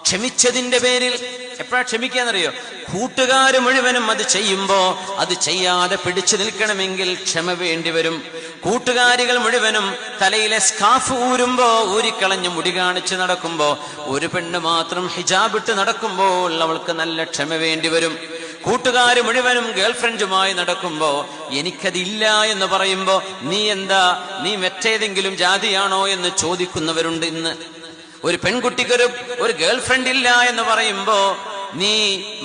ക്ഷമിച്ചതിന്റെ പേരിൽ. എപ്പോഴാ ക്ഷമിക്കാന്നറിയോ? കൂട്ടുകാര് മുഴുവനും അത് ചെയ്യുമ്പോ അത് ചെയ്യാതെ പിടിച്ചു നിൽക്കണമെങ്കിൽ ക്ഷമ വേണ്ടി വരും. കൂട്ടുകാരികൾ മുഴുവനും തലയിലെ സ്കാഫ് ഊരിക്കളഞ്ഞ് മുടി കാണിച്ച് നടക്കുമ്പോ ഒരു പെണ്ണ് മാത്രം ഹിജാബ് ഇട്ട് നടക്കുമ്പോൾ അവൾക്ക് നല്ല ക്ഷമ വേണ്ടി വരും. കൂട്ടുകാര് മുഴുവനും ഗേൾഫ്രണ്ടുമായി നടക്കുമ്പോ എനിക്കതില്ല എന്ന് പറയുമ്പോ നീ മറ്റേതെങ്കിലും ജാതിയാണോ എന്ന് ചോദിക്കുന്നവരുണ്ട് ഇന്ന്. ഒരു പെൺകുട്ടിക്കൊരു ഗേൾഫ്രണ്ട് ഇല്ല എന്ന് പറയുമ്പോ നീ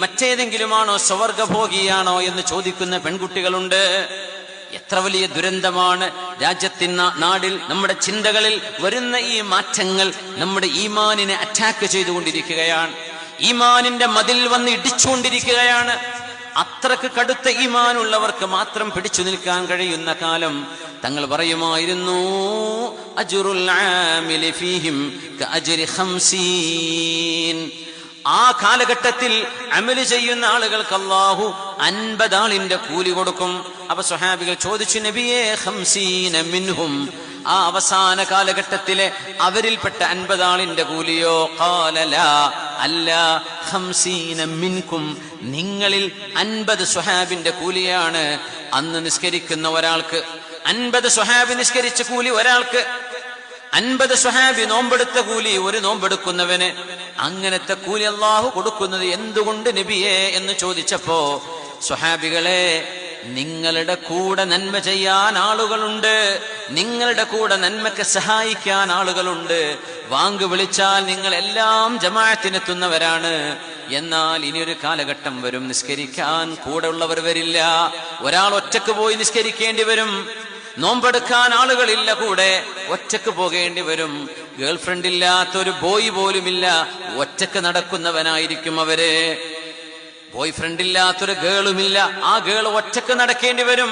മറ്റേതെങ്കിലുമാണോ, സ്വർഗഭോഗിയാണോ എന്ന് ചോദിക്കുന്ന പെൺകുട്ടികളുണ്ട്. എത്ര വലിയ ദുരന്തമാണ് രാജ്യത്തിന്, നാടിൽ, നമ്മുടെ ചിന്തകളിൽ വരുന്ന ഈ മാറ്റങ്ങൾ നമ്മുടെ ഈമാനിനെ അറ്റാക്ക് ചെയ്തുകൊണ്ടിരിക്കുകയാണ്. ഈമാനിന്റെ മതിൽ വന്ന് ഇടിച്ചുകൊണ്ടിരിക്കുകയാണ്. അത്രക്ക് കടുത്ത ഈമാനുള്ളവർക്ക് മാത്രം പിടിച്ചു നിൽക്കാൻ കഴിയുന്ന കാലം തങ്ങൾ പറയുമായിരുന്നു, അജ്റുൽ ആമിലി ഫീഹിം കഅജ്രി 50. ആ കാലഘട്ടത്തിൽ അമല് ചെയ്യുന്ന ആളുകൾക്ക് അല്ലാഹു 50 ആളിന്റെ കൂലി കൊടുക്കും. അപ്പൊ സ്വഹാബികൾ ചോദിച്ചു, നബിയേ 50 മിൻഹും, ആ അവസാന കാലഘട്ടത്തിലെ അവരിൽപ്പെട്ട 50 ആളിന്റെ കൂലിയോ? ഖാല ലാ, അല്ല, 50 മിൻകും, നിങ്ങളിൽ 50 സ്വഹാബിന്റെ കൂലിയാണ് അന്ന് നിസ്കരിക്കുന്ന ഒരാൾക്ക്. 50 സ്വഹാബി നിസ്കരിച്ച കൂലി ഒരാൾക്ക്, 50 സ്വഹാബി നോമ്പെടുത്ത കൂലി ഒരു നോമ്പെടുക്കുന്നവന്. അങ്ങനത്തെ കൂലി അല്ലാഹു കൊടുക്കുന്നത് എന്തുകൊണ്ട് നബിയേ എന്ന് ചോദിച്ചപ്പോ, സ്വഹാബികളെ, നിങ്ങളുടെ കൂടെ നന്മ ചെയ്യാൻ ആളുകളുണ്ട്, നിങ്ങളുടെ കൂടെ നന്മയ്ക്ക് സഹായിക്കാൻ ആളുകളുണ്ട്. വാങ്ക് വിളിച്ചാൽ നിങ്ങൾ എല്ലാം ജമാഅത്തിനെത്തുന്നവരാണ്. എന്നാൽ ഇനിയൊരു കാലഘട്ടം വരും, നിസ്കരിക്കാൻ കൂടെ ഉള്ളവർ വരില്ല. ഒരാൾ ഒറ്റക്ക് പോയി നിസ്കരിക്കേണ്ടി വരും. നോമ്പെടുക്കാൻ ആളുകളില്ല കൂടെ, ഒറ്റക്ക് പോകേണ്ടി വരും. ഗേൾഫ്രണ്ട് ഇല്ലാത്തൊരു ബോയ് പോലുമില്ല, ഒറ്റക്ക് നടക്കുന്നവനായിരിക്കും അവര്. ബോയ് ഫ്രണ്ട് ഇല്ലാത്തൊരു ഗേളുമില്ല, ആ ഗേൾ ഒറ്റക്ക് നടക്കേണ്ടി വരും.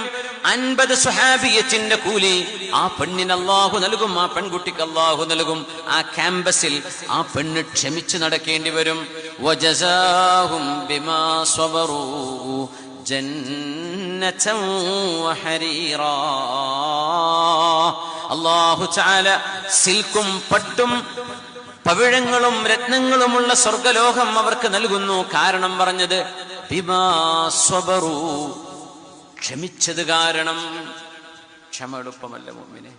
50 സ്വഹാബിയത്തിന്റെ കൂലി ആ പെണ്ണിന് അല്ലാഹു നൽകും, ആ പെൺകുട്ടിക്ക് അല്ലാഹു നൽകും. ആ ക്യാമ്പസിൽ ആ പെണ്ണ് ക്ഷമിച്ചു നടക്കേണ്ടി വരും. വജസാഹും ബിമാ സ്വബറൂ ജന്നതൻ വഹരീറാ. അല്ലാഹു തആല സിൽക്കും പട്ടും പവിഴങ്ങളും രത്നങ്ങളുമുള്ള സ്വർഗലോകം അവർക്ക് നൽകുന്നു. കാരണം പറഞ്ഞത് ബിമാ സ്വബറൂ, ക്ഷമിച്ചത് കാരണം. ക്ഷമ എളുപ്പമല്ല മുഅ്മിനേ.